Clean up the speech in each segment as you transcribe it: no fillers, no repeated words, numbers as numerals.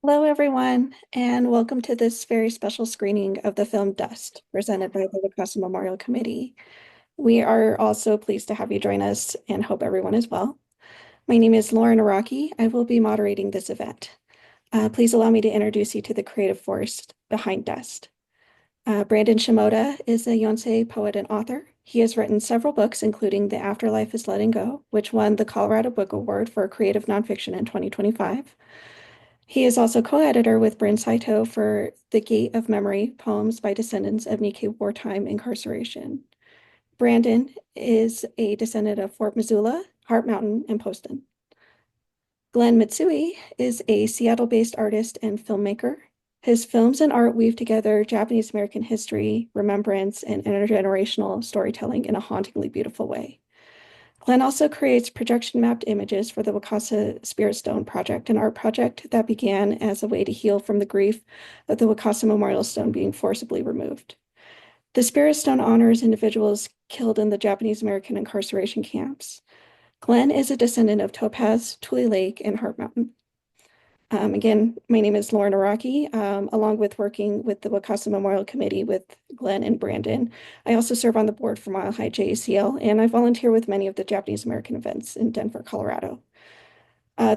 Hello, everyone, and welcome to this very special screening of the film Dust, presented by the Wakasa Memorial Committee. We are also pleased to have you join us and hope everyone is well. My name is Lauren Araki. I will be moderating this event. Please allow me to introduce you to the creative force behind Dust. Brandon Shimoda is a Yonsei poet and author. He has written several books, including The Afterlife is Letting Go, which won the Colorado Book Award for Creative Nonfiction in 2025. He is also co-editor with Bryn Saito for The Gate of Memory, Poems by Descendants of Nikkei Wartime Incarceration. Brandon is a descendant of Fort Missoula, Heart Mountain, and Poston. Glenn Mitsui is a Seattle-based artist and filmmaker. His films and art weave together Japanese American history, remembrance, and intergenerational storytelling in a hauntingly beautiful way. Glenn also creates projection mapped images for the Wakasa Spirit Stone project, an art project that began as a way to heal from the grief of the Wakasa Memorial Stone being forcibly removed. The Spirit Stone honors individuals killed in the Japanese American incarceration camps. Glenn is a descendant of Topaz, Tule Lake, and Heart Mountain. Again, my name is Lauren Araki. Along with working with the Wakasa Memorial Committee with Glenn and Brandon, I also serve on the board for Mile High JACL, and I volunteer with many of the Japanese American events in Denver, Colorado.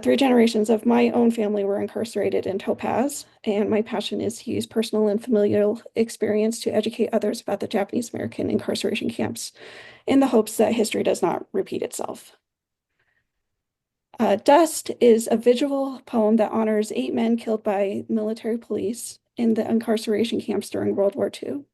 Three generations of my own family were incarcerated in Topaz, and my passion is to use personal and familial experience to educate others about the Japanese American incarceration camps in the hopes that history does not repeat itself. Dust is a visual poem that honors 8 men killed by military police in the incarceration camps during World War II.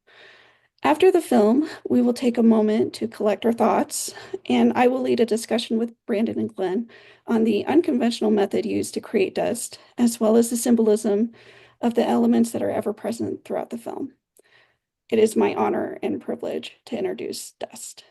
After the film, we will take a moment to collect our thoughts, and I will lead a discussion with Brandon and Glenn on the unconventional method used to create Dust, as well as the symbolism of the elements that are ever present throughout the film. It is my honor and privilege to introduce Dust.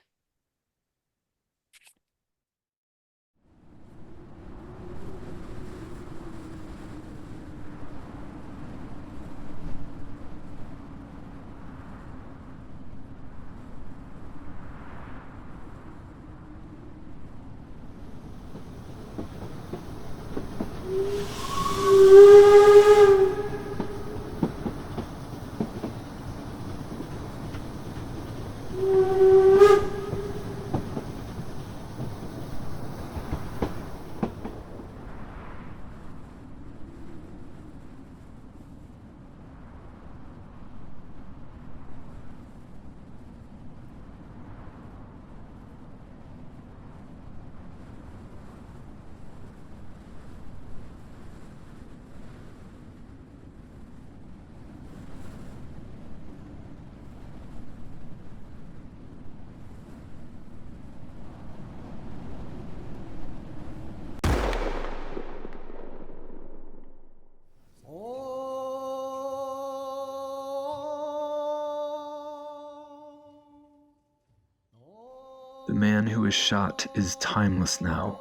The man who was shot is timeless now.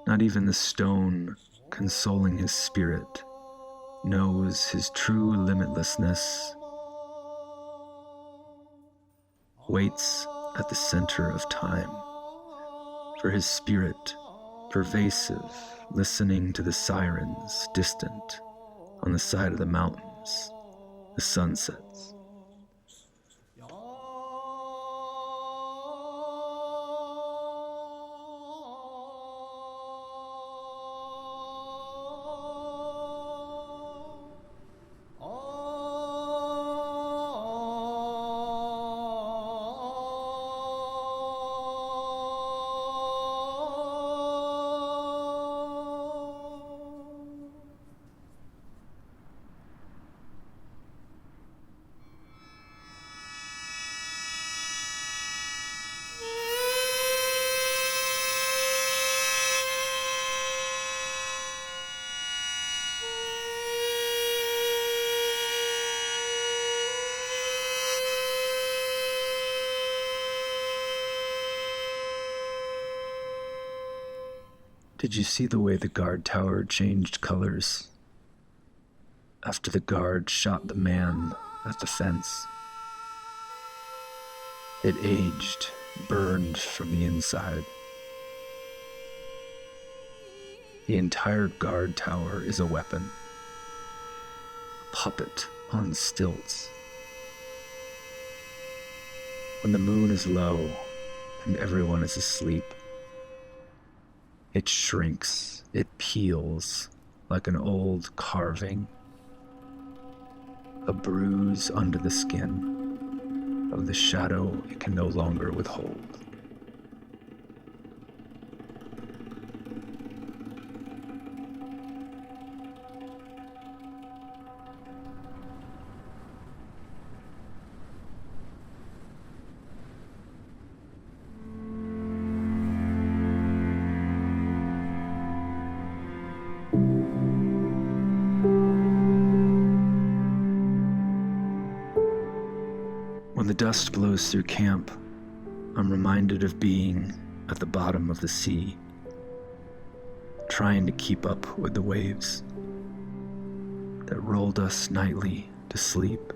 Not even the stone, consoling his spirit, knows his true limitlessness. Waits at the center of time for his spirit, pervasive, listening to the sirens distant on the side of the mountains, the sunsets. Did you see the way the guard tower changed colors after the guard shot the man at the fence? It aged, burned from the inside. The entire guard tower is a weapon. A puppet on stilts. When the moon is low and everyone is asleep, it shrinks, it peels like an old carving, a bruise under the skin of the shadow it can no longer withhold. When the dust blows through camp, I'm reminded of being at the bottom of the sea, trying to keep up with the waves that rolled us nightly to sleep.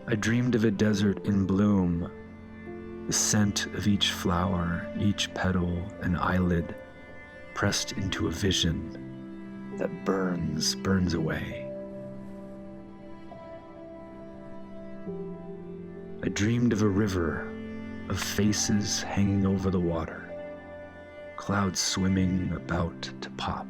I dreamed of a desert in bloom, the scent of each flower, each petal and eyelid pressed into a vision that burns away. I dreamed of a river of faces hanging over the water, clouds swimming about to pop.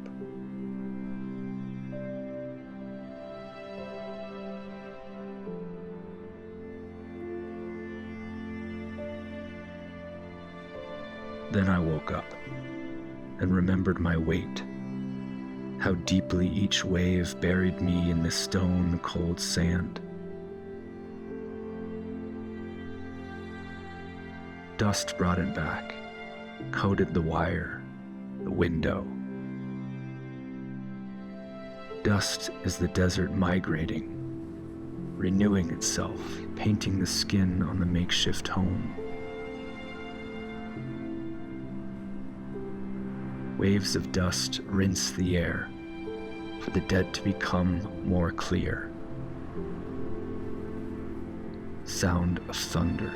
Then I woke up and remembered my weight, how deeply each wave buried me in the stone-cold sand. Dust brought it back, coated the wire, the window. Dust is the desert migrating, renewing itself, painting the skin on the makeshift home. Waves of dust rinse the air, for the dead to become more clear. Sound of thunder.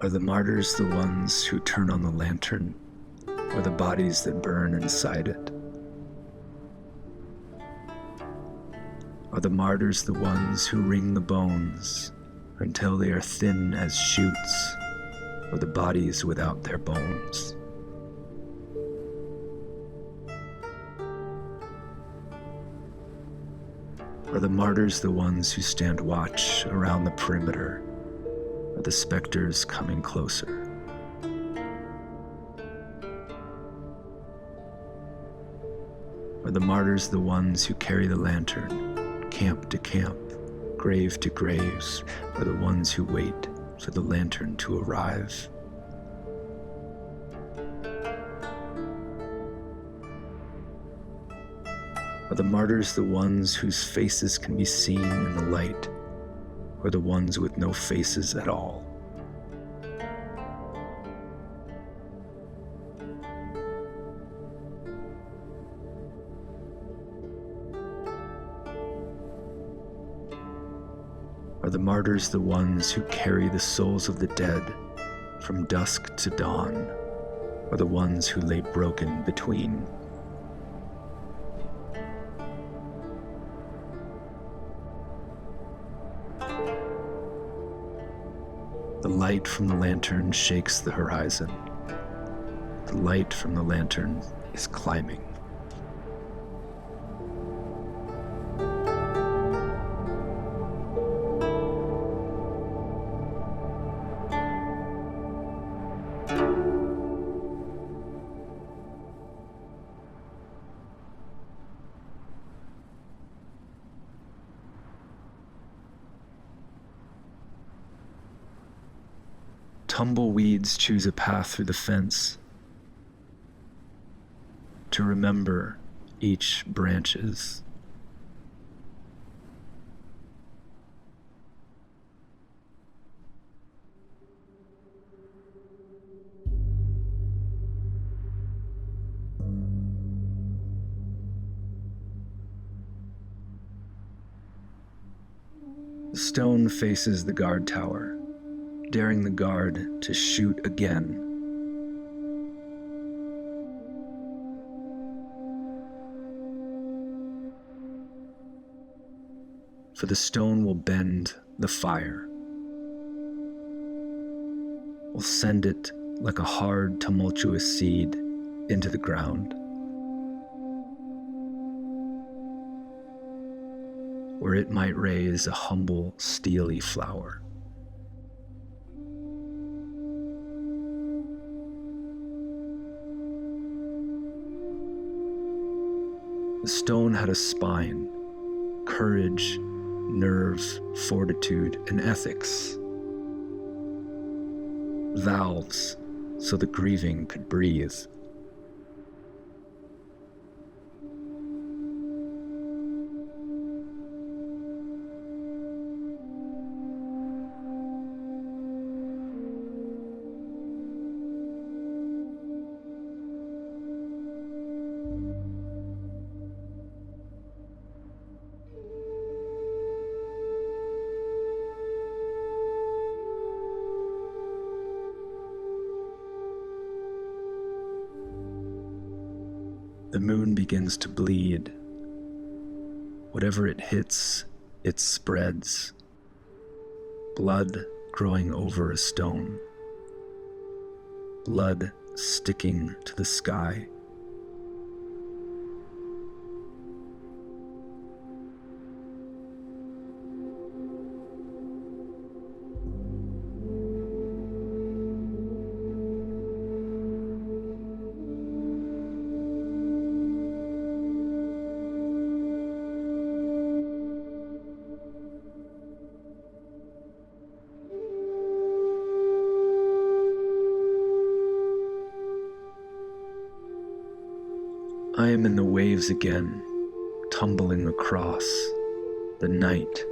Are the martyrs the ones who turn on the lantern, or the bodies that burn inside it? Are the martyrs the ones who wring the bones until they are thin as shoots, or the bodies without their bones? Are the martyrs the ones who stand watch around the perimeter? Are the specters coming closer? Are the martyrs the ones who carry the lantern, camp to camp, grave to graves, or the ones who wait for the lantern to arrive? Are the martyrs the ones whose faces can be seen in the light, or the ones with no faces at all? Are the martyrs the ones who carry the souls of the dead from dusk to dawn, or the ones who lay broken between? The light from the lantern shakes the horizon. The light from the lantern is climbing. Tumbleweeds choose a path through the fence. To remember each branches. The stone faces the guard tower, daring the guard to shoot again. For the stone will bend the fire, will send it like a hard, tumultuous seed into the ground, where it might raise a humble, steely flower. The stone had a spine, courage, nerve, fortitude, and ethics. Valves so the grieving could breathe. The moon begins to bleed. Whatever it hits, it spreads. Blood growing over a stone. Blood sticking to the sky. I am in the waves again, tumbling across. The night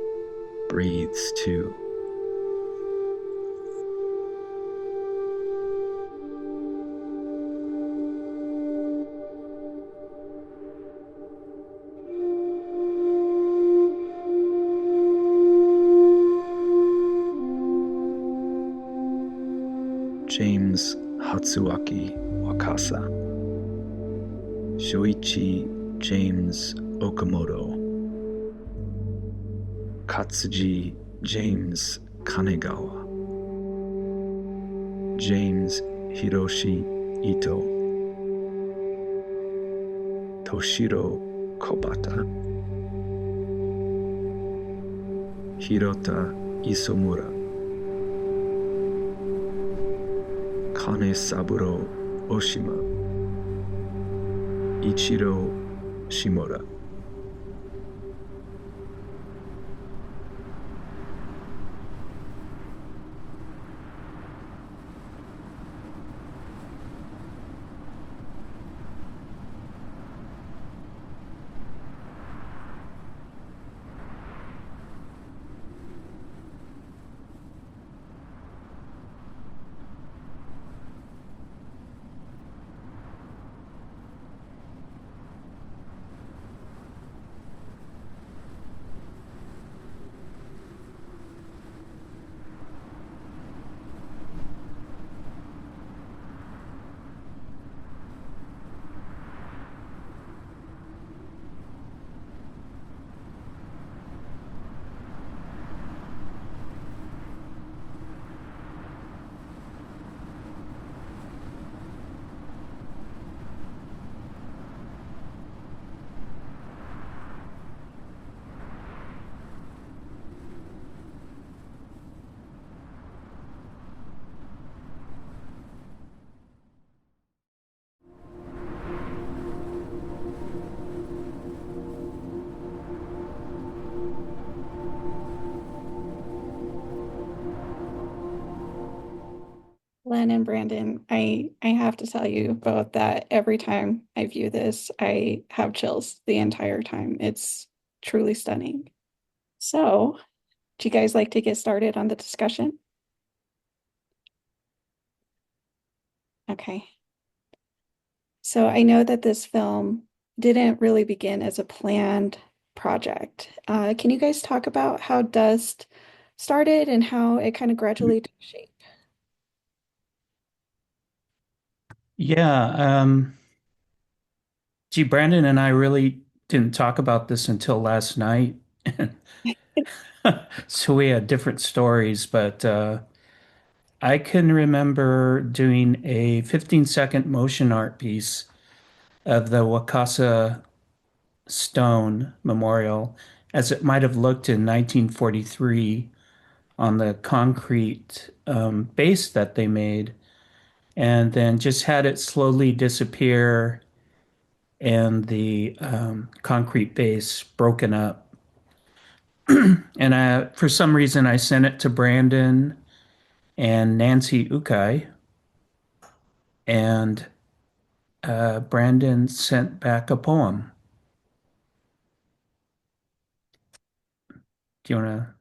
breathes too. James Hatsuaki Wakasa. Shoichi James Okamoto. Katsuji James Kanegawa. James Hiroshi Ito. Toshiro Kobata. Hirota Isomura. Kanesaburo Oshima. Ichiro Shimoda. Glenn and Brandon, I have to tell you both that every time I view this, I have chills the entire time. It's truly stunning. So, do you guys like to get started on the discussion? Okay. So, I know that this film didn't really begin as a planned project. Can you guys talk about how Dust started and how it kind of gradually took shape? Yeah, gee, Brandon and I really didn't talk about this until last night. So we had different stories, but I can remember doing a 15-second motion art piece of the Wakasa stone memorial as it might have looked in 1943 on the concrete base that they made, and then just had it slowly disappear and the concrete base broken up. And for some reason, I sent it to Brandon and Nancy Ukai, and Brandon sent back a poem. Do you want to?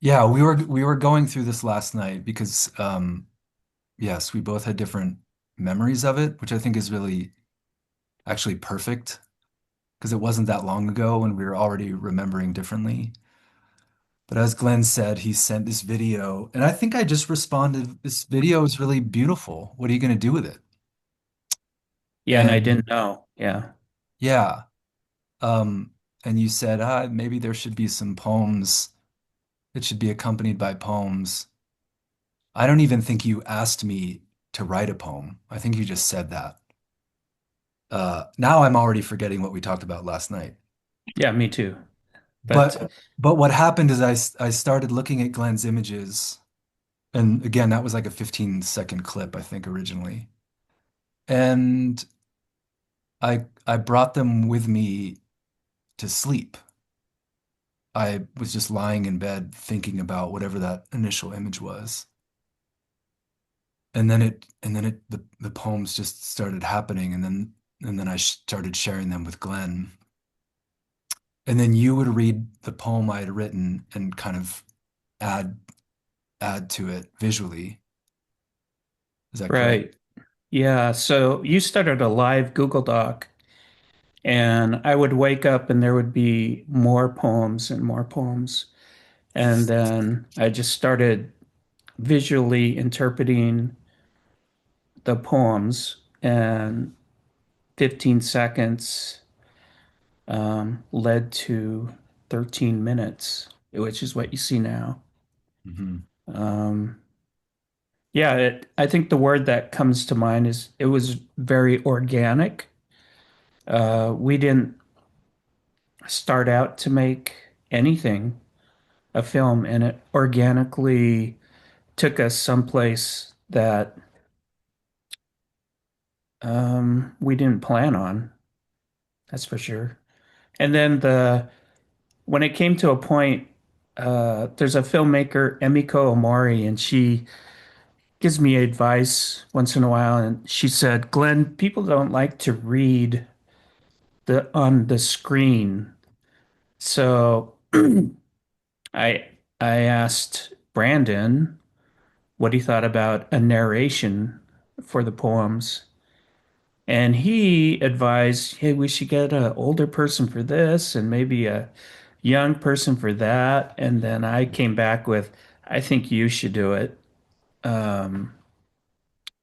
Yeah, we were going through this last night because yes, we both had different memories of it, which I think is really actually perfect because it wasn't that long ago when we were already remembering differently. But as Glenn said, he sent this video, and I think I just responded, this video is really beautiful. What are you going to do with it? Yeah, and I And didn't know. Yeah, yeah, um, and you said, maybe there should be some poems. It should be accompanied by poems. I don't even think you asked me to write a poem. I think you just said that. Now I'm already forgetting what we talked about last night. yeah, me too. But But what happened is I started looking at Glenn's images, and again, that was like a 15-second clip, I think, originally. And I brought them with me to sleep. I was just lying in bed thinking about whatever that initial image was. The poems just started happening, and then I started sharing them with Glenn. And then you would read the poem I had written and kind of add add to it visually. Is that correct? right, yeah. So you started a live Google Doc, and I would wake up and there would be more poems and more poems. And then I just started visually interpreting the poems, and 15 seconds led to 13 minutes, which is what you see now. Hmm. Um, yeah, I think the word that comes to mind is it was very organic. We didn't start out to make anything, a film, and it organically took us someplace that we didn't plan on, that's for sure. And then when it came to a point, there's a filmmaker, Emiko Omori, and she gives me advice once in a while. And she said, Glenn, people don't like to read on the screen. So I I asked Brandon what he thought about a narration for the poems. And he advised, hey, we should get an older person for this and maybe a young person for that. And then I came back with, I think you should do it. Um,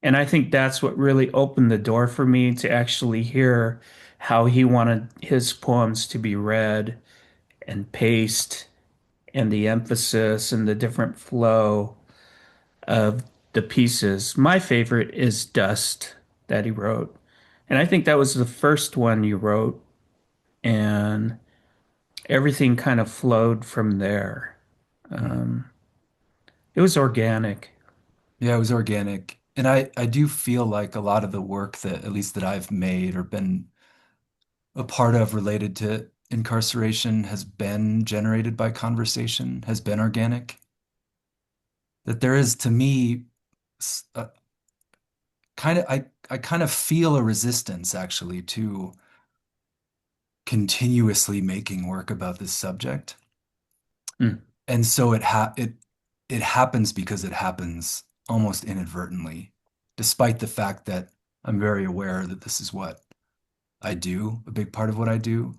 and I think that's what really opened the door for me to actually hear how he wanted his poems to be read and paced and the emphasis and the different flow of the pieces. My favorite is Dust that he wrote. And I think that was the first one you wrote, and everything kind of flowed from there. Um, it was organic. Yeah, it was organic. And I do feel like a lot of the work that at least that I've made or been a part of related to incarceration has been generated by conversation, has been organic. That there is to me kind of I kind of feel a resistance actually to continuously making work about this subject. Mm, And so it happens because it happens almost inadvertently, despite the fact that I'm very aware that this is what I do, a big part of what I do.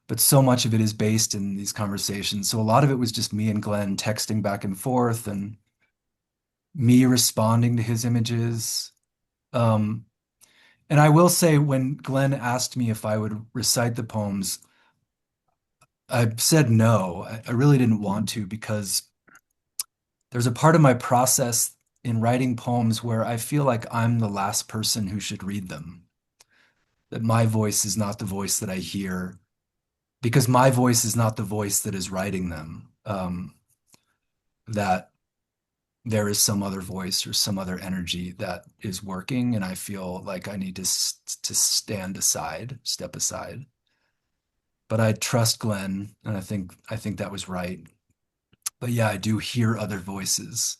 But so much of it is based in these conversations. So a lot of it was just me and Glenn texting back and forth and me responding to his images. Um, and I will say, when Glenn asked me if I would recite the poems, I said no. I really didn't want to because there's a part of my process in writing poems where I feel like I'm the last person who should read them, that my voice is not the voice that I hear, because my voice is not the voice that is writing them. That there is some other voice or some other energy that is working, and I feel like I need to stand aside, step aside. But I trust Glenn, and I think that was right. But yeah, I do hear other voices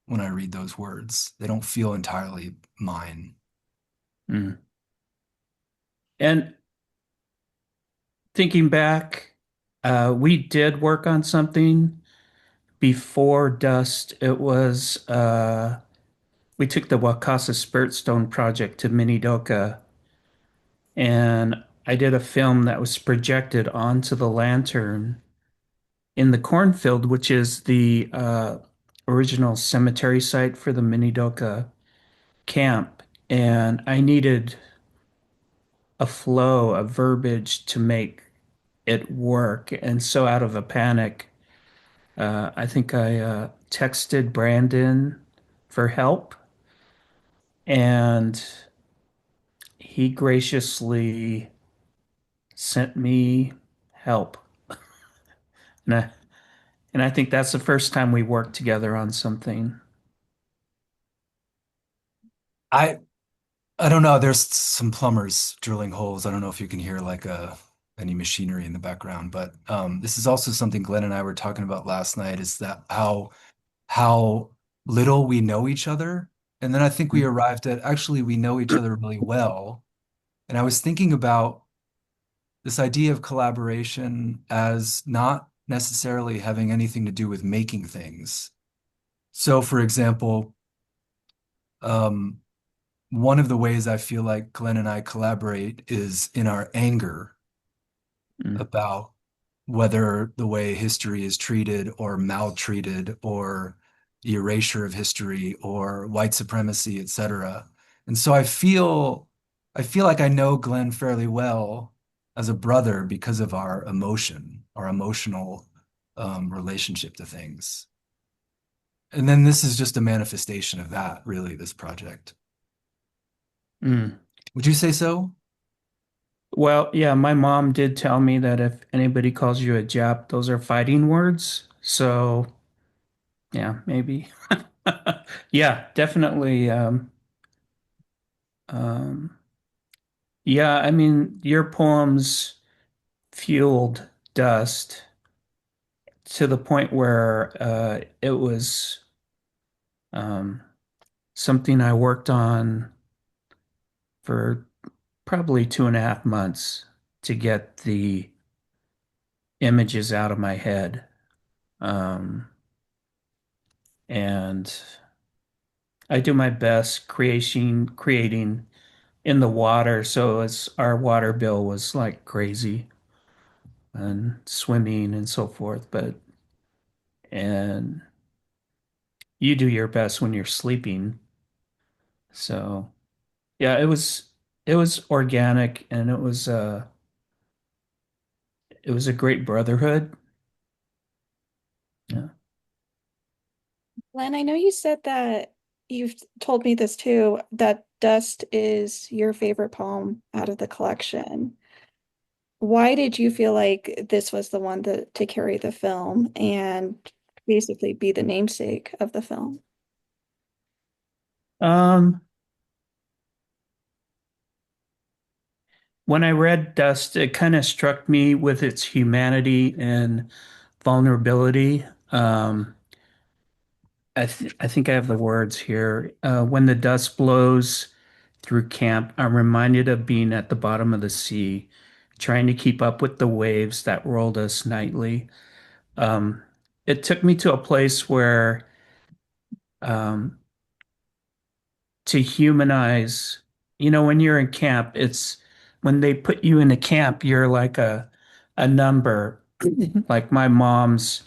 when I read those words. They don't feel entirely mine. mm. And thinking back, we did work on something before Dust. It was we took the Wakasa Spirit Stone project to Minidoka, and I did a film that was projected onto the lantern in the cornfield, which is the original cemetery site for the Minidoka camp. And I needed a flow, a verbiage to make it work. And so, out of a panic, I think I texted Brandon for help, and he graciously sent me help. And I think that's the first time we worked together on something. I I don't know. There's some plumbers drilling holes. I don't know if you can hear like any machinery in the background, but this is also something Glenn and I were talking about last night, is that how little we know each other. And then I think we arrived at actually we know each other really well. And I was thinking about this idea of collaboration as not necessarily having anything to do with making things. So, for example, um, one of the ways I feel like Glenn and I collaborate is in our anger Mm, about whether the way history is treated or maltreated or the erasure of history or white supremacy, etc. And so I feel like I know Glenn fairly well as a brother because of our emotion, our emotional relationship to things. And then this is just a manifestation of that, really, this project. mm. Would you say so? Well, yeah, my mom did tell me that if anybody calls you a Jap, those are fighting words. So, yeah, maybe. Yeah, definitely. Um, yeah, I mean, your poems fueled Dust to the point where it was um, something I worked on for probably 2.5 months to get the images out of my head. Um, and I do my best creating in the water. So it's our water bill was like crazy and swimming and so forth. And you do your best when you're sleeping. So yeah, it was organic, and it was a great brotherhood. Yeah. Glenn, I know you said that you've told me this too, that Dust is your favorite poem out of the collection. Why did you feel like this was the one to carry the film and basically be the namesake of the film? Um, when I read Dust, it kind of struck me with its humanity and vulnerability. Um, I think I have the words here. When the dust blows through camp, I'm reminded of being at the bottom of the sea, trying to keep up with the waves that rolled us nightly. Um, it took me to a place where um, to humanize, when you're in camp, it's when they put you in a camp, you're like a number. Like my mom's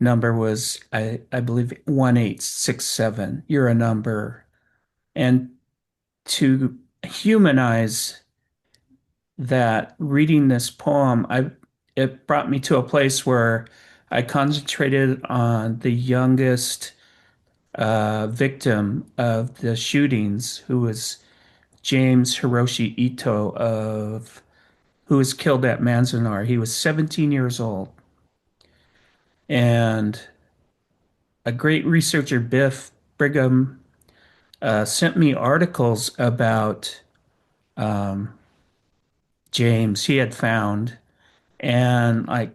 number was, I believe, 1867. You're a number. And to humanize that, reading this poem, it brought me to a place where I concentrated on the youngest victim of the shootings, who was James Hiroshi Ito who was killed at Manzanar. He was 17 years old. And a great researcher, Biff Brigham, sent me articles about um, James he had found. And like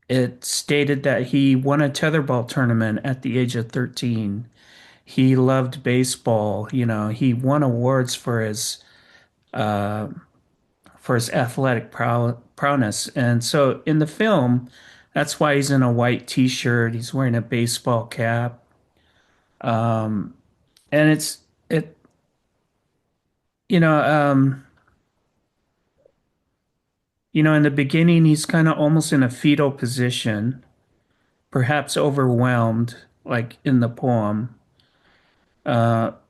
it stated that he won a tetherball tournament at the age of 13. He loved baseball. He won awards uh, for his athletic prowess. And so in the film, that's why he's in a white t-shirt. He's wearing a baseball cap. Um, and it, you know, um, in the beginning, he's kind of almost in a fetal position, perhaps overwhelmed, like in the poem.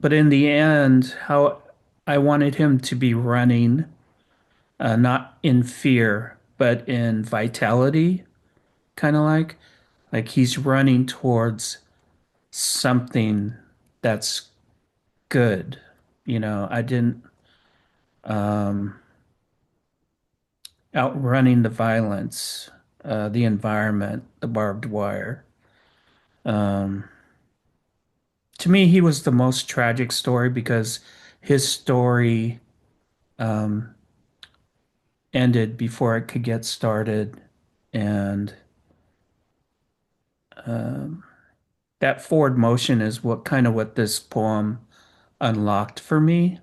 But in the end, how I wanted him to be running, not in fear, but in vitality, kind of like he's running towards something that's good. I didn't um, outrunning the violence, the environment, the barbed wire. Um, to me, he was the most tragic story because his story um, ended before it could get started. And um, that forward motion is what this poem unlocked for me.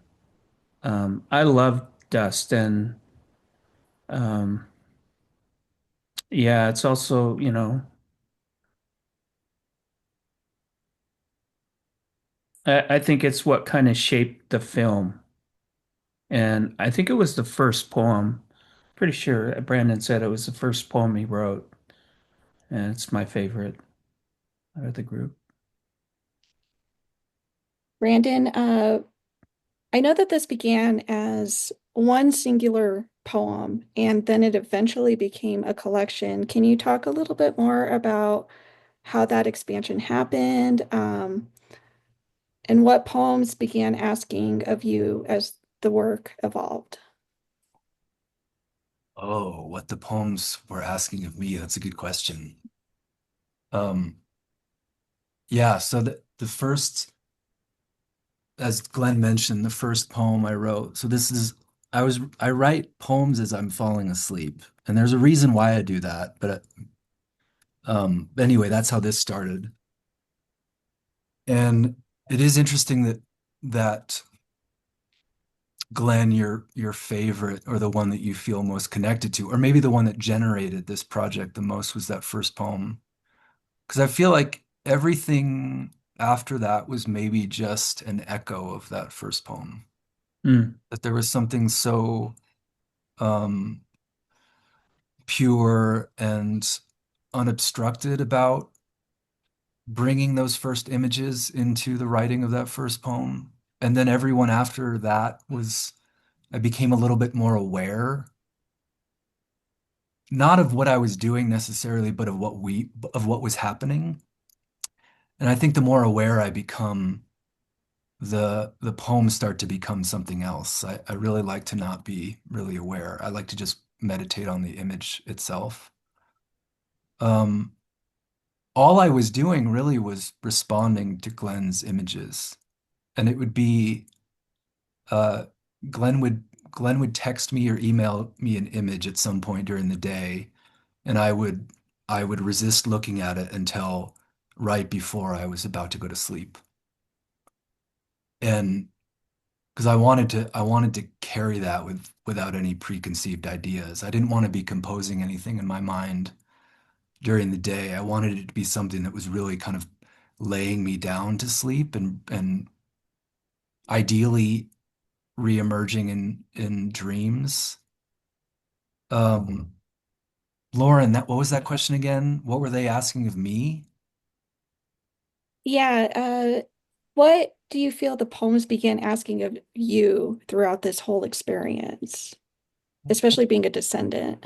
I love dust, and um, yeah, it's also, I think it's what kind of shaped the film. And I think it was the first poem. Pretty sure Brandon said it was the first poem he wrote. And it's my favorite out of the group. Brandon, I know that this began as one singular poem and then it eventually became a collection. Can you talk a little bit more about how that expansion happened, and what poems began asking of you as the work evolved? Oh, what the poems were asking of me. That's a good question. Um, yeah, so the first, as Glenn mentioned, the first poem I wrote. So this is I write poems as I'm falling asleep. And there's a reason why I do that, but anyway, that's how this started. And it is interesting that Glenn, your favorite or the one that you feel most connected to, or maybe the one that generated this project the most was that first poem. Because I feel like everything after that was maybe just an echo of that first poem. Mm, That there was something so um, pure and unobstructed about bringing those first images into the writing of that first poem. And then everyone after that I became a little bit more aware, not of what I was doing necessarily, but of what was happening. And I think the more aware I become, the poems start to become something else. I really like to not be really aware. I like to just meditate on the image itself. Um, all I was doing really was responding to Glenn's images. And it would be uh, Glenn would Glenn would text me or email me an image at some point during the day, and I would resist looking at it until right before I was about to go to sleep. And because I wanted to carry that without any preconceived ideas. I didn't want to be composing anything in my mind during the day. I wanted it to be something that was really kind of laying me down to sleep and ideally reemerging in dreams. Um, Lauren, that what was that question again? What were they asking of me? Yeah, what do you feel the poems began asking of you throughout this whole experience, especially being a descendant?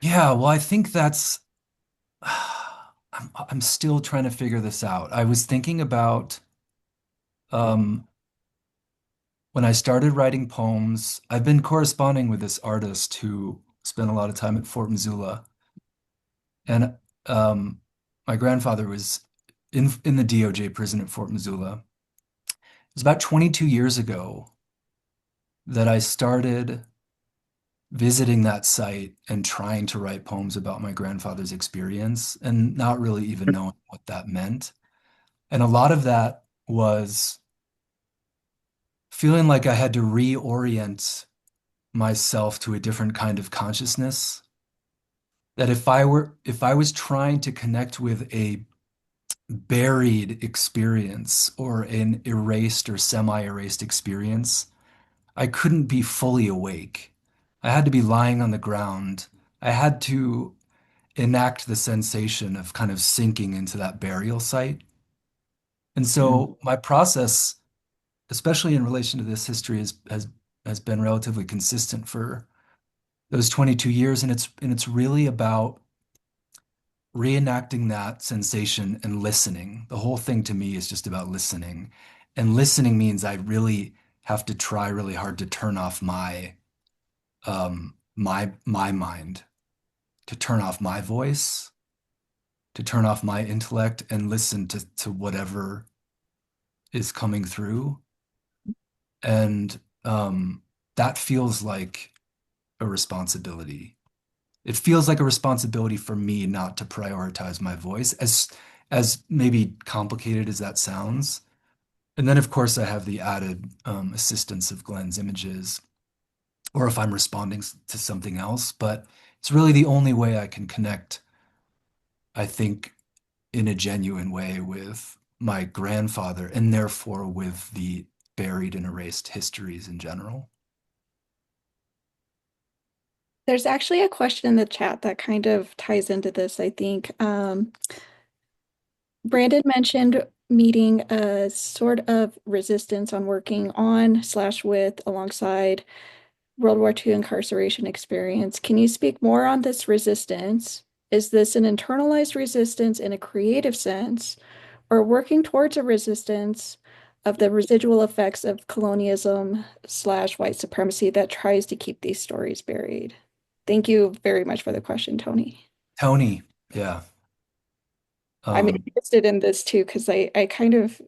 Yeah, well, I think that's I'm still trying to figure this out. I was thinking about um when I started writing poems, I've been corresponding with this artist who spent a lot of time at Fort Missoula. And um, my grandfather was in the DOJ prison at Fort Missoula. It was about 22 years ago that I started visiting that site and trying to write poems about my grandfather's experience and not really even knowing what that meant. And a lot of that was feeling like I had to reorient myself to a different kind of consciousness. That if I was trying to connect with a buried experience or an erased or semi-erased experience, I couldn't be fully awake. I had to be lying on the ground. I had to enact the sensation of kind of sinking into that burial site. And so my process, especially in relation to this history, has been relatively consistent for those 22 years, and it's really about reenacting that sensation and listening. The whole thing to me is just about listening. And listening means I really have to try really hard to turn off my mind, to turn off my voice, to turn off my intellect and listen to whatever is coming through. And that feels like a responsibility. It feels like a responsibility for me not to prioritize my voice, as maybe complicated as that sounds. And then, of course, I have the added assistance of Glenn's images, or if I'm responding to something else. But it's really the only way I can connect, I think, in a genuine way with my grandfather, and therefore with the buried and erased histories in general. There's actually a question in the chat that kind of ties into this, I think. Brandon mentioned meeting a sort of resistance on working on slash with alongside World War II incarceration experience. Can you speak more on this resistance? Is this an internalized resistance in a creative sense, or working towards a resistance of the residual effects of colonialism slash white supremacy that tries to keep these stories buried? Thank you very much for the question, Tony. Tony, yeah. I'm Um, interested in this too because I kind of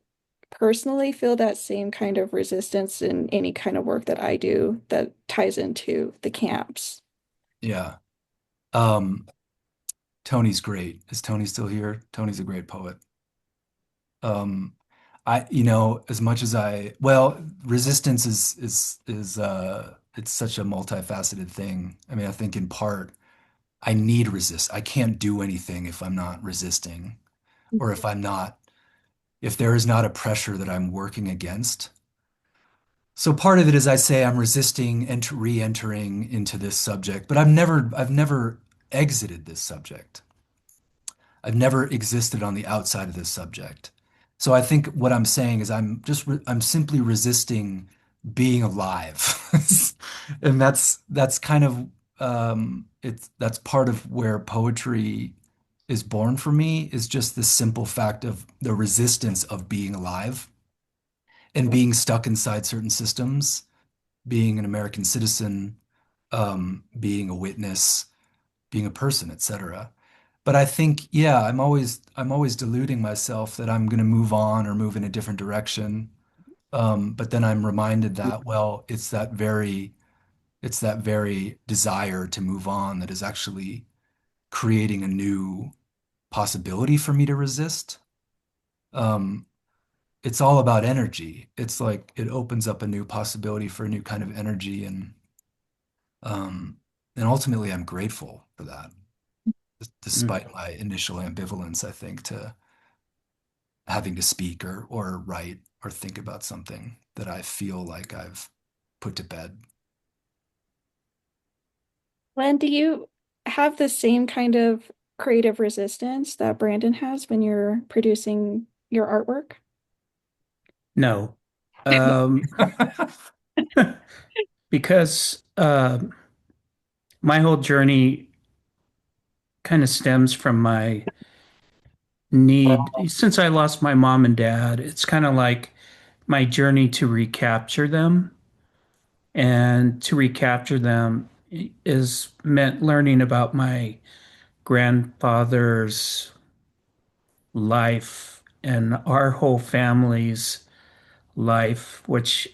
personally feel that same kind of resistance in any kind of work that I do that ties into the camps. yeah. Um, Tony's great. Is Tony still here? Tony's a great poet. Um, as much as resistance is it's such a multifaceted thing. I mean, I think in part I need resist. I can't do anything if I'm not resisting, or if there is not a pressure that I'm working against. So part of it is I say I'm resisting and re-entering into this subject, but I've never exited this subject. I've never existed on the outside of this subject. So I think what I'm saying is I'm simply resisting being alive. And that's kind of that's part of where poetry is born for me, is just the simple fact of the resistance of being alive and being stuck inside certain systems, being an American citizen, being a witness, being a person, etc. But I think, yeah, I'm always deluding myself that I'm going to move on or move in a different direction. But then I'm reminded that, well, it's that very desire to move on that is actually creating a new possibility for me to resist. Um, it's all about energy. It's like it opens up a new possibility for a new kind of energy, um, and ultimately, I'm grateful for that, Mm. despite my initial ambivalence, I think, to having to speak or write or think about something that I feel like I've put to bed. Glenn, do you have the same kind of creative resistance that Brandon has when you're producing your artwork? No. Um, because my whole journey kind of stems from my need. Since I lost my mom and dad, it's kind of like my journey to recapture them. And to recapture them is meant learning about my grandfather's life and our whole family's life, which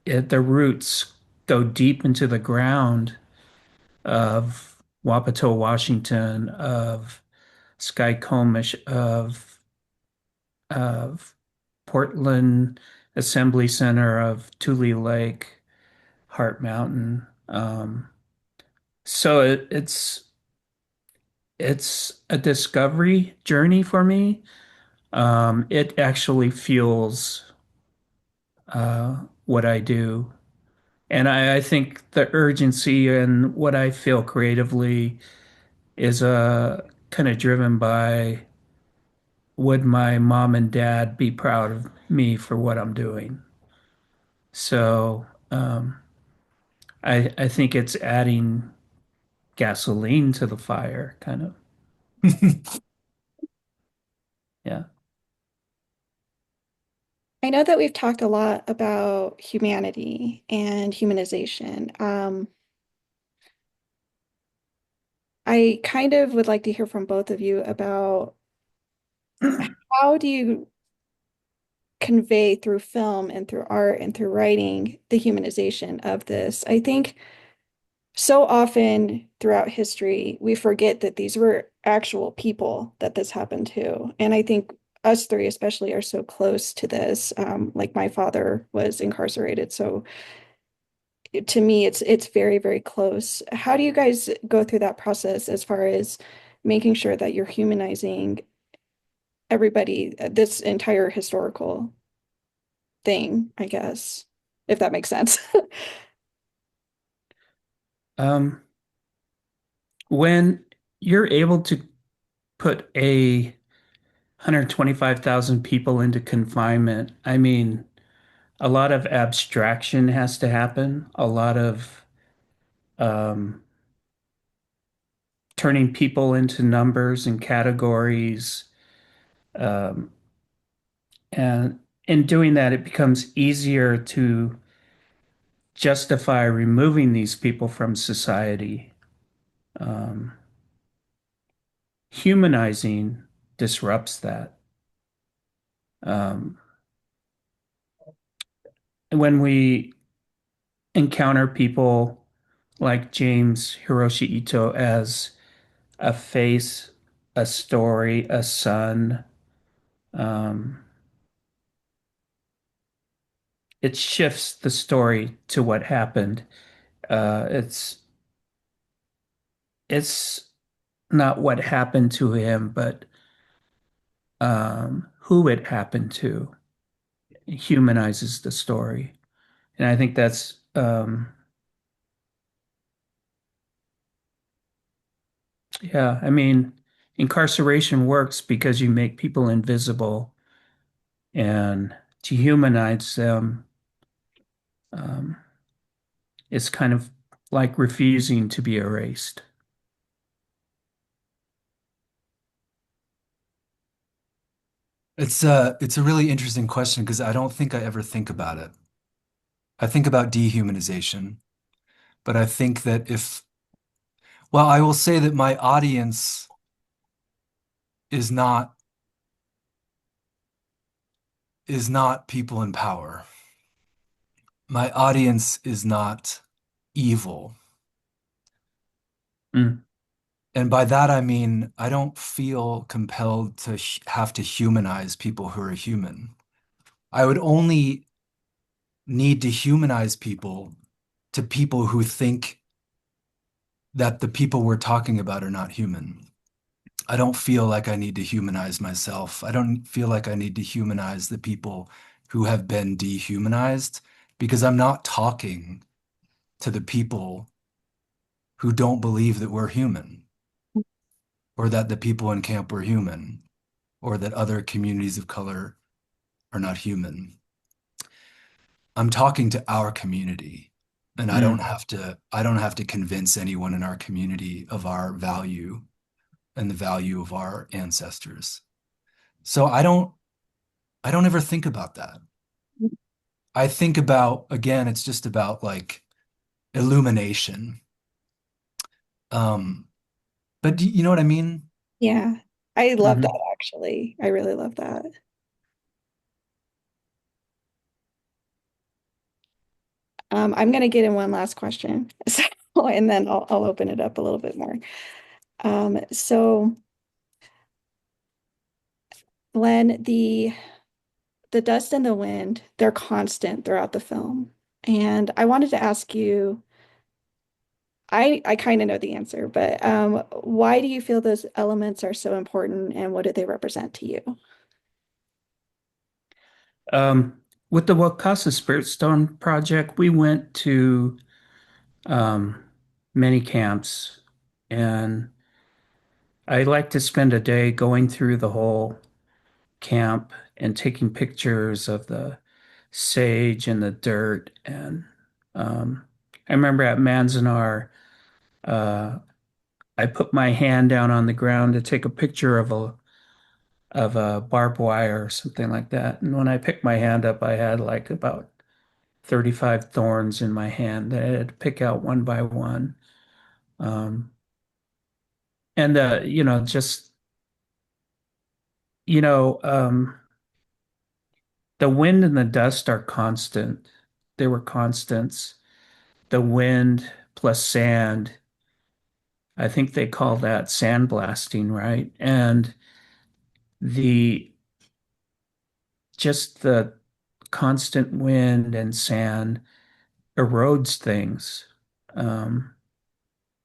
the roots go deep into the ground of Wapato, Washington, of Skycomish, of Portland Assembly Center, of Tule Lake, Heart Mountain. So it's a discovery journey for me. It actually fuels what I do. And I think the urgency and what I feel creatively is kind of driven by would my mom and dad be proud of me for what I'm doing? So I think it's adding gasoline to the fire, kind of. Yeah. I know that we've talked a lot about humanity and humanization. I kind of would like to hear from both of you about how do you convey through film and through art and through writing the humanization of this? I think so often throughout history, we forget that these were actual people that this happened to. And I think us three especially are so close to this. Like my father was incarcerated, so to me it's very, very close. How do you guys go through that process as far as making sure that you're humanizing everybody, this entire historical thing, I guess, if that makes sense? Um, when you're able to put 125,000 people into confinement, I mean, a lot of abstraction has to happen, a lot of um, turning people into numbers and categories. Um, and in doing that, it becomes easier to justify removing these people from society. Um, Humanizing disrupts that. Um, when we encounter people like James Hiroshi Ito as a face, a story, a son, um, it shifts the story to what happened. It's not what happened to him, but who it happened to. It humanizes the story, and I think that's yeah. I mean, incarceration works because you make people invisible, and to humanize them um, is kind of like refusing to be erased. It's a really interesting question because I don't think I ever think about it. I think about dehumanization, but I think that well, I will say that my audience is not people in power. My audience is not evil. Mm. And by that, I mean, I don't feel compelled to have to humanize people who are human. I would only need to humanize people who think that the people we're talking about are not human. I don't feel like I need to humanize myself. I don't feel like I need to humanize the people who have been dehumanized because I'm not talking to the people who don't believe that we're human or that the people in camp were human or that other communities of color are not human. I'm talking to our community, and Mm. I don't have to convince anyone in our community of our value and the value of our ancestors. So I don't ever think about that. I think about, again, it's just about like illumination. Um, but you know what I mean? Yeah, I love Hmm. that actually. I really love that. I'm gonna get in one last question, so and then I'll open it up a little bit more. So Glenn, the dust and the wind, they're constant throughout the film. And I wanted to ask you, I kind of know the answer, but why do you feel those elements are so important and what do they represent to you? Um, with the Wakasa Spirit Stone project, we went to um, many camps, and I like to spend a day going through the whole camp and taking pictures of the sage and the dirt. And um, I remember at Manzanar, uh, I put my hand down on the ground to take a picture of a barbed wire or something like that. And when I picked my hand up, I had like about 35 thorns in my hand that I had to pick out one by one. Um, and just you know, the wind and the dust are constant. They were constants. The wind plus sand, I think they call that sandblasting, right? And the just the constant wind and sand erodes things. Um,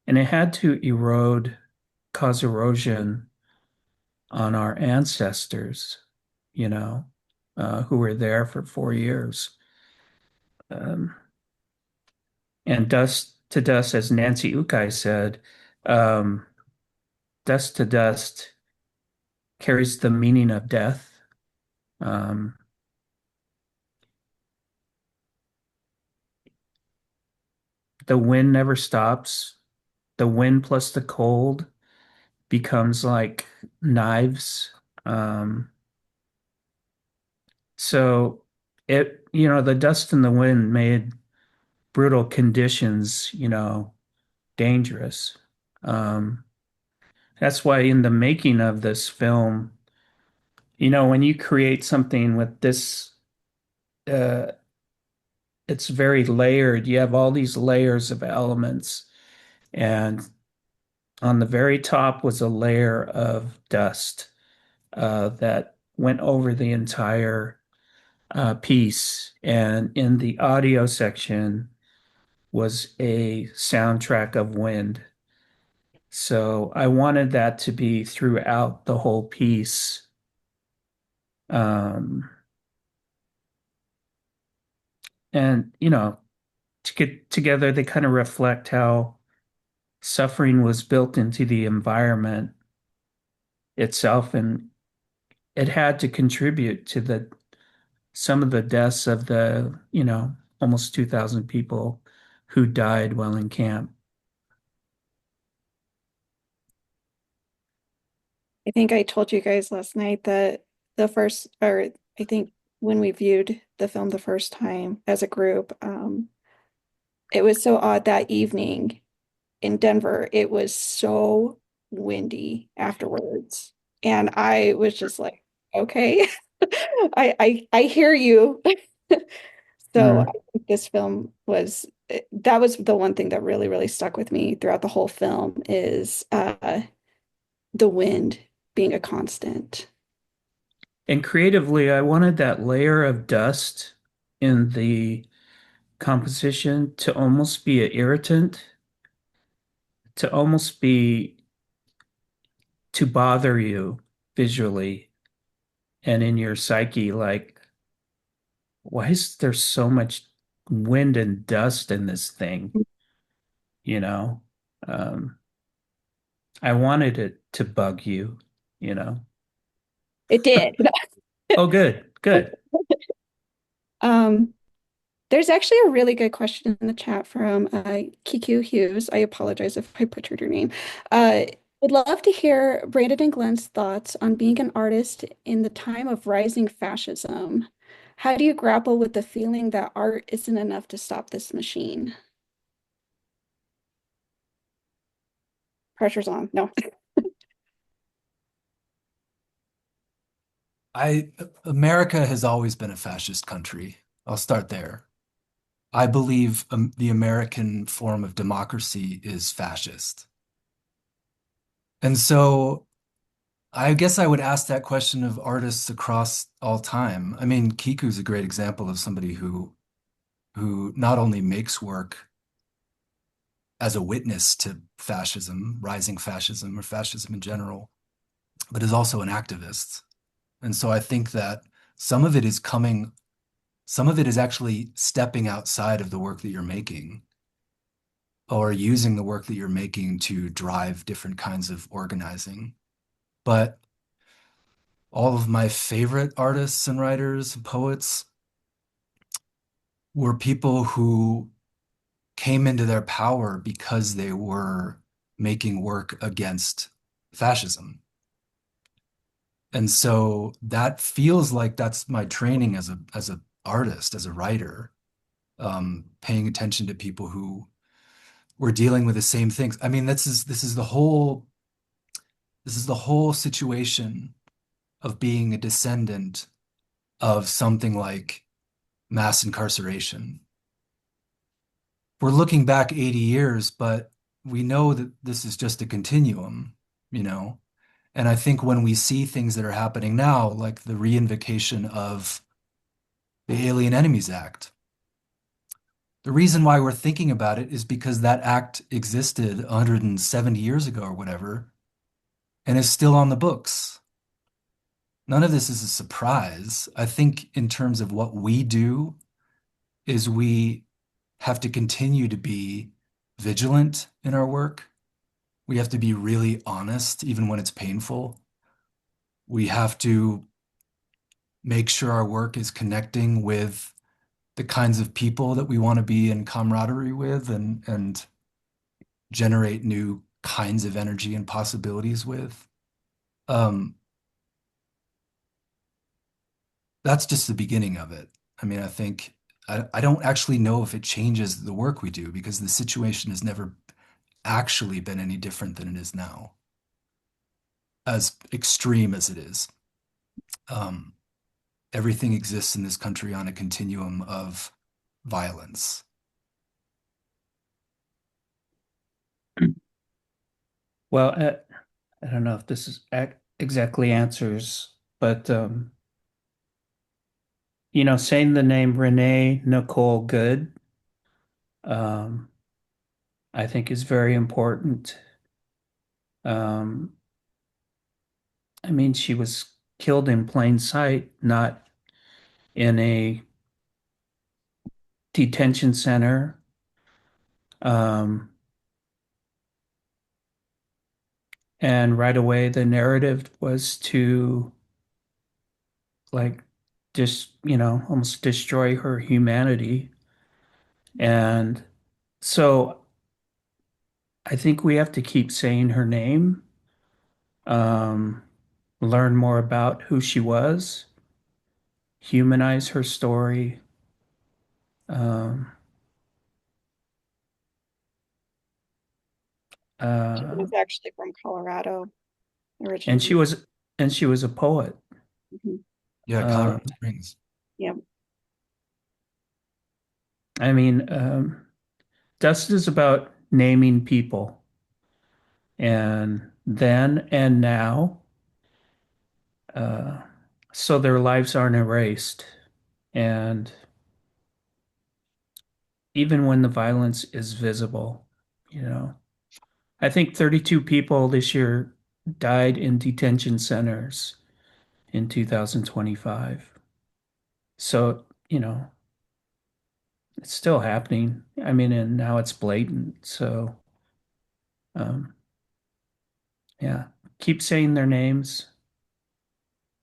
and it had to cause erosion on our ancestors, you know, who were there for 4 years. Um, and dust to dust, as Nancy Ukai said, um, dust to dust carries the meaning of death. Um, the wind never stops. The wind plus the cold becomes like knives. Um, so the dust and the wind made brutal conditions, dangerous. Um, that's why in the making of this film, when you create something with this, uh, it's very layered. You have all these layers of elements, and on the very top was a layer of dust that went over the entire piece. And in the audio section was a soundtrack of wind. So I wanted that to be throughout the whole piece. Um, and, to get together, they kind of reflect how suffering was built into the environment itself. And it had to contribute to some of the deaths of the, almost 2,000 people who died while in camp. I think I told you guys last night that or I think when we viewed the film the first time as a group, it was so odd that evening in Denver. It was so windy afterwards. And I was just like, okay, I hear you. So I Mm. think this film was that was the one thing that really, really stuck with me throughout the whole film is the wind being a constant. And creatively, I wanted that layer of dust in the composition to almost be an irritant, to almost be to bother you visually and in your psyche. Like, why is there so much wind and dust in this thing? You know, um, I wanted it to bug you, you know. It did. Oh, good, good. Um, there's actually a really good question in the chat from Kiku Hughes. I apologize if I butchered your name. Uh, would love to hear Brandon and Glenn's thoughts on being an artist in the time of rising fascism. How do you grapple with the feeling that art isn't enough to stop this machine? Pressure's on. No. I America has always been a fascist country. I'll start there. I believe the American form of democracy is fascist. And so I guess I would ask that question of artists across all time. I mean, Kiku's a great example of somebody who not only makes work as a witness to fascism, rising fascism or fascism in general, but is also an activist. And so I think that some of it is coming, some of it is actually stepping outside of the work that you're making or using the work that you're making to drive different kinds of organizing. But all of my favorite artists and writers and poets were people who came into their power because they were making work against fascism. And so that feels like that's my training as a artist, as a writer, paying attention to people who were dealing with the same things. I mean, this is the whole situation of being a descendant of something like mass incarceration. We're looking back 80 years, but we know that this is just a continuum, you know? And I think when we see things that are happening now, like the reinvocation of the Alien Enemies Act, the reason why we're thinking about it is because that act existed 170 years ago or whatever, and is still on the books. None of this is a surprise. I think in terms of what we do is we have to continue to be vigilant in our work. We have to be really honest, even when it's painful. We have to make sure our work is connecting with the kinds of people that we want to be in camaraderie with and generate new kinds of energy and possibilities with. Um, that's just the beginning of it. I mean, I think I don't actually know if it changes the work we do because the situation has never actually been any different than it is now, as extreme as it is. Um, Everything exists in this country on a continuum of violence. Well, I don't know if this is exactly answers, but saying the name Renee Nicole Good, um, I think is very important. Um, I mean, she was killed in plain sight, not in a detention center. Um, and right away, the narrative was to like just, almost destroy her humanity. And so I think we have to keep saying her name, um, learn more about who she was, humanize her story. Um, She uh, was actually from Colorado and she originally. was and she was a poet. Mhm. Yeah, Uh, Colorado Springs. Yeah. I mean, Dust is about naming people and then and now, uh, so their lives aren't erased. And even when the violence is visible, you know, I think 32 people this year died in detention centers in 2025. So, it's still happening. I mean, and now it's blatant. So, um, yeah, keep saying their names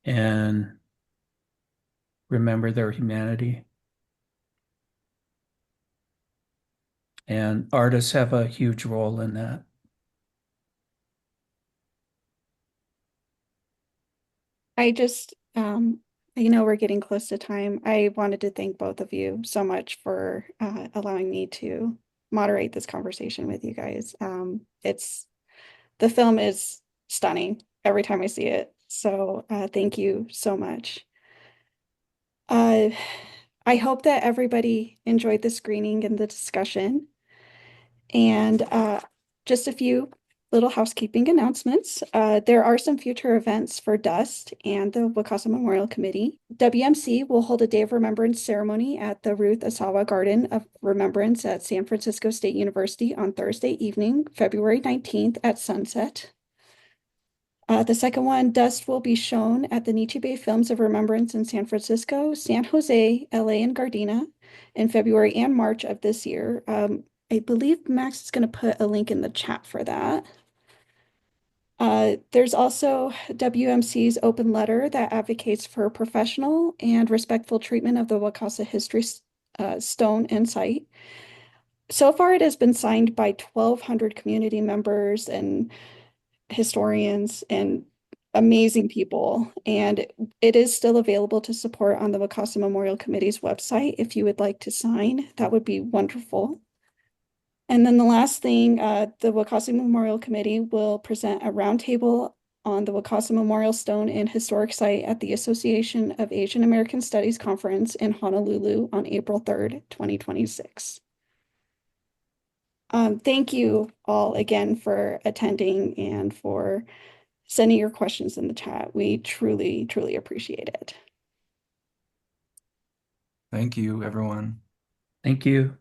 and remember their humanity. And artists have a huge role in that. I just, we're getting close to time. I wanted to thank both of you so much for allowing me to moderate this conversation with you guys. The film is stunning every time I see it. So thank you so much. Uh, I hope that everybody enjoyed the screening and the discussion. And just a few little housekeeping announcements. There are some future events for Dust and the Wakasa Memorial Committee. WMC will hold a Day of Remembrance ceremony at the Ruth Asawa Garden of Remembrance at San Francisco State University on Thursday evening, February 19th at sunset. The second one, Dust will be shown at the Nichibei Films of Remembrance in San Francisco, San Jose, LA, and Gardena in February and March of this year. I believe Max is going to put a link in the chat for that. There's also WMC's open letter that advocates for professional and respectful treatment of the Wakasa history stone and site. So far, it has been signed by 1,200 community members and historians and amazing people. And it is still available to support on the Wakasa Memorial Committee's website. If you would like to sign, that would be wonderful. And then the last thing, the Wakasa Memorial Committee will present a roundtable on the Wakasa Memorial Stone and Historic Site at the Association of Asian American Studies Conference in Honolulu on April 3rd, 2026. Thank you all again for attending and for sending your questions in the chat. We truly, truly appreciate it. Thank you, everyone. Thank you.